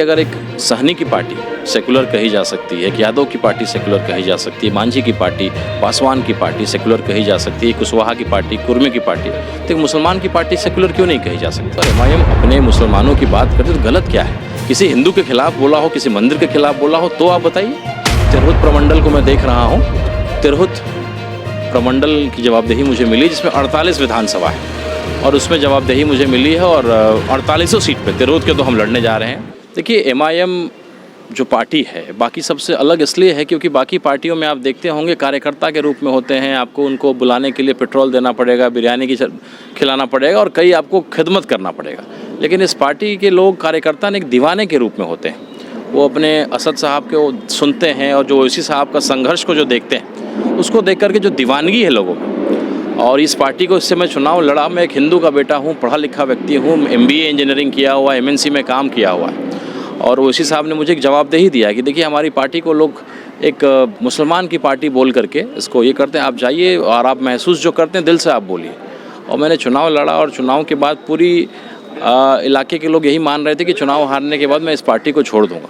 अगर एक सहनी की पार्टी सेकुलर कही जा सकती है, कि यादव की पार्टी सेकुलर कही जा सकती है, मांझी की पार्टी, पासवान की पार्टी सेकुलर कही जा सकती है, कुशवाहा की पार्टी, कुर्मी की पार्टी, तो एक मुसलमान की पार्टी सेकुलर क्यों नहीं कही जा सकती? एमआईएम अपने मुसलमानों की बात करते तो गलत क्या है? किसी हिंदू के खिलाफ बोला हो, किसी मंदिर के खिलाफ बोला हो तो आप बताइए। तिरहुत प्रमंडल को मैं देख रहा हूँ, तिरहुत प्रमंडल की जवाबदेही मुझे मिली जिसमें 48 विधानसभा है और उसमें जवाबदेही मुझे मिली है और 48 सीट पे तिरहुत के तो हम लड़ने जा रहे हैं। देखिए, एमआईएम जो पार्टी है बाकी सबसे अलग इसलिए है क्योंकि बाकी पार्टियों में आप देखते होंगे कार्यकर्ता के रूप में होते हैं, आपको उनको बुलाने के लिए पेट्रोल देना पड़ेगा, बिरयानी की खिलाना पड़ेगा और कई आपको खिदमत करना पड़ेगा। लेकिन इस पार्टी के लोग कार्यकर्ता एक दीवाने के रूप में होते हैं। वो अपने असद साहब को सुनते हैं और जो ओवैसी साहब का संघर्ष को जो देखते हैं उसको देख करके जो दीवानगी है लोगों में। और इस पार्टी को इससे मैं चुनाव लड़ा। मैं एक हिंदू का बेटा हूँ, पढ़ा लिखा व्यक्ति हूँ, MBA इंजीनियरिंग किया हुआ, MNC में काम किया हुआ है। और ओवैसी साहब ने मुझे एक जवाबदेही दिया कि देखिए हमारी पार्टी को लोग एक मुसलमान की पार्टी बोल करके इसको ये करते हैं, आप जाइए और आप महसूस जो करते हैं दिल से आप बोलिए। और मैंने चुनाव लड़ा और चुनाव के बाद पूरी इलाके के लोग यही मान रहे थे कि चुनाव हारने के बाद मैं इस पार्टी को छोड़ दूंगा।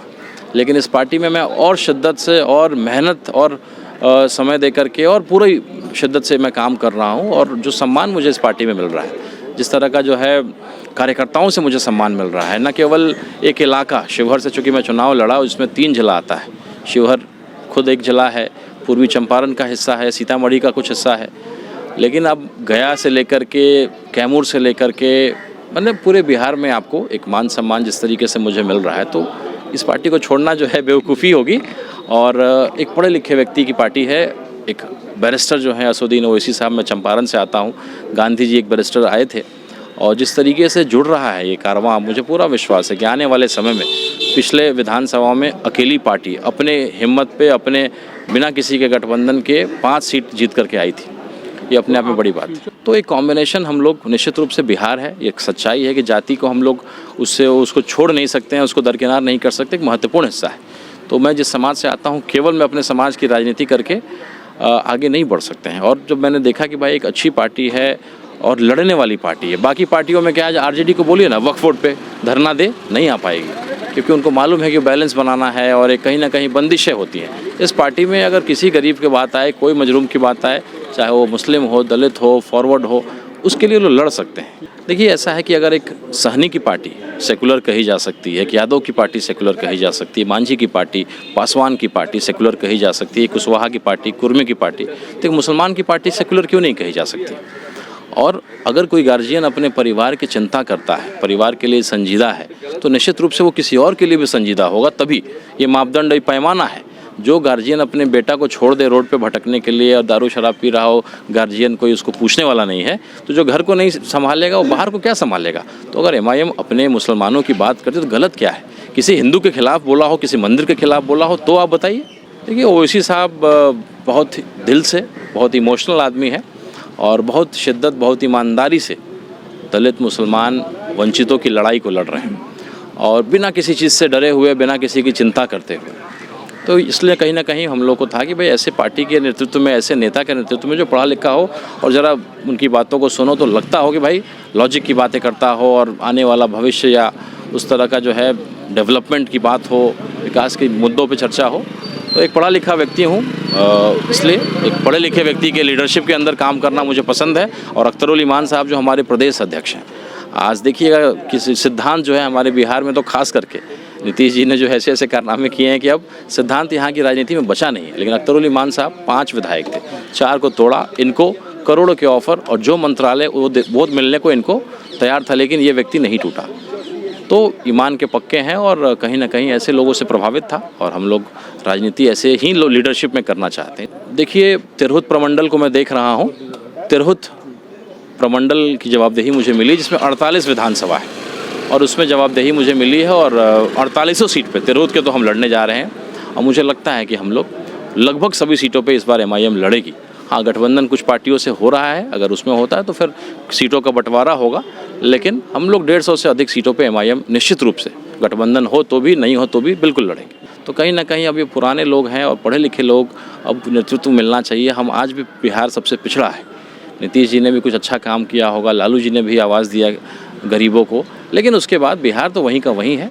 लेकिन इस पार्टी में मैं और शिद्दत से और मेहनत और समय दे करके और पूरी शिद्दत से मैं काम कर रहा हूँ। और जो सम्मान मुझे इस पार्टी में मिल रहा है, जिस तरह का जो है कार्यकर्ताओं से मुझे सम्मान मिल रहा है, न केवल एक इलाका शिवहर से, चूँकि मैं चुनाव लड़ा उसमें 3 जिला आता है। शिवहर खुद एक जिला है, पूर्वी चंपारण का हिस्सा है, सीतामढ़ी का कुछ हिस्सा है, लेकिन अब गया से लेकर के कैमूर से लेकर के मतलब पूरे बिहार में आपको एक मान सम्मान जिस तरीके से मुझे मिल रहा है, तो इस पार्टी को छोड़ना जो है बेवकूफ़ी होगी। और एक पढ़े लिखे व्यक्ति की पार्टी है, एक बैरिस्टर जो है असदुद्दीन ओवैसी साहब, मैं चंपारण से आता हूँ, गांधी जी एक बैरिस्टर आए थे। और जिस तरीके से जुड़ रहा है ये कारवां, मुझे पूरा विश्वास है कि आने वाले समय में पिछले विधानसभा में अकेली पार्टी अपने हिम्मत पे, अपने बिना किसी के गठबंधन के 5 सीट जीत करके आई थी। ये अपने आप में बड़ी बात है। तो एक कॉम्बिनेशन हम लोग निश्चित रूप से बिहार है, एक सच्चाई है कि जाति को हम लोग उसको छोड़ नहीं सकते हैं, उसको दरकिनार नहीं कर सकते, एक महत्वपूर्ण हिस्सा है। तो मैं जिस समाज से आता हूँ केवल मैं अपने समाज की राजनीति करके आगे नहीं बढ़ सकते हैं। और जब मैंने देखा कि भाई एक अच्छी पार्टी है और लड़ने वाली पार्टी है, बाकी पार्टियों में क्या आज RJD को बोलिए ना वक्फ बोर्ड पे धरना दे, नहीं आ पाएगी क्योंकि उनको मालूम है कि बैलेंस बनाना है और एक कहीं ना कहीं बंदिशें होती हैं। इस पार्टी में अगर किसी गरीब की बात आए, कोई मजलूम की बात आए, चाहे वो मुस्लिम हो, दलित हो, फॉरवर्ड हो, उसके लिए लोग लड़ सकते हैं। देखिए, ऐसा है कि अगर एक सहनी की पार्टी सेकुलर कही जा सकती है, कि यादव की पार्टी सेकुलर कही जा सकती है, मांझी की पार्टी, पासवान की पार्टी सेकुलर कही जा सकती है, कुशवाहा की पार्टी, कुर्मी की पार्टी, तो एक मुसलमान की पार्टी सेकुलर क्यों नहीं कही जा सकती? और अगर कोई गार्जियन अपने परिवार की चिंता करता है, परिवार के लिए संजीदा है, तो निश्चित रूप से वो किसी और के लिए भी संजीदा होगा। तभी ये मापदंड, ये पैमाना है। जो गार्जियन अपने बेटा को छोड़ दे रोड पे भटकने के लिए और दारू शराब पी रहा हो, गार्जियन कोई उसको पूछने वाला नहीं है, तो जो घर को नहीं संभालेगा वो बाहर को क्या संभालेगा? तो अगर एमआईएम अपने मुसलमानों की बात करते तो गलत क्या है? किसी हिंदू के खिलाफ बोला हो, किसी मंदिर के खिलाफ बोला हो तो आप बताइए। देखिए, ओवैसी साहब बहुत दिल से, बहुत इमोशनल आदमी है और बहुत शिद्दत, बहुत ईमानदारी से दलित, मुसलमान, वंचितों की लड़ाई को लड़ रहे हैं और बिना किसी चीज़ से डरे हुए, बिना किसी की चिंता करते हुए। तो इसलिए कहीं ना कहीं हम लोग को था कि भाई ऐसे पार्टी के नेतृत्व में, ऐसे नेता के नेतृत्व में जो पढ़ा लिखा हो और ज़रा उनकी बातों को सुनो तो लगता हो कि भाई लॉजिक की बातें करता हो और आने वाला भविष्य या उस तरह का जो है डेवलपमेंट की बात हो, विकास के मुद्दों पे चर्चा हो। तो एक पढ़ा लिखा व्यक्ति हूँ, इसलिए एक पढ़े लिखे व्यक्ति के लीडरशिप के अंदर काम करना मुझे पसंद है। और अख्तरुल ईमान साहब जो हमारे प्रदेश अध्यक्ष हैं, आज देखिएगा कि सिद्धांत जो है हमारे बिहार में तो खास करके नीतीश जी ने जो ऐसे ऐसे कारनामे किए हैं कि अब सिद्धांत यहाँ की राजनीति में बचा नहीं है। लेकिन अख्तरुल ईमान साहब 5 विधायक थे, 4 को तोड़ा, इनको करोड़ों के ऑफर और जो मंत्रालय वो मिलने को इनको तैयार था, लेकिन ये व्यक्ति नहीं टूटा। तो ईमान के पक्के हैं और कहीं ना कहीं ऐसे लोगों से प्रभावित था और हम लोग राजनीति ऐसे ही लीडरशिप में करना चाहते हैं। देखिए, तिरहुत प्रमंडल को मैं देख रहा हूँ, तिरहुत प्रमंडल की जवाबदेही मुझे मिली जिसमें 48 विधानसभा है और उसमें जवाबदेही मुझे मिली है और 48 सीट पे तिरहुत के तो हम लड़ने जा रहे हैं। और मुझे लगता है कि हम लोग लगभग सभी सीटों पे इस बार एमआईएम लड़ेगी। हाँ, गठबंधन कुछ पार्टियों से हो रहा है, अगर उसमें होता है तो फिर सीटों का बंटवारा होगा, लेकिन हम लोग 150 से अधिक सीटों पे एमआईएम निश्चित रूप से, गठबंधन हो तो भी, नहीं हो तो भी, बिल्कुल लड़ेंगे। तो कहीं ना कहीं अब ये पुराने लोग हैं और पढ़े लिखे लोग, अब नेतृत्व मिलना चाहिए। हम आज भी बिहार सबसे पिछड़ा है। नीतीश जी ने भी कुछ अच्छा काम किया होगा, लालू जी ने भी आवाज़ दिया गरीबों को, लेकिन उसके बाद बिहार तो वहीं का वहीं है।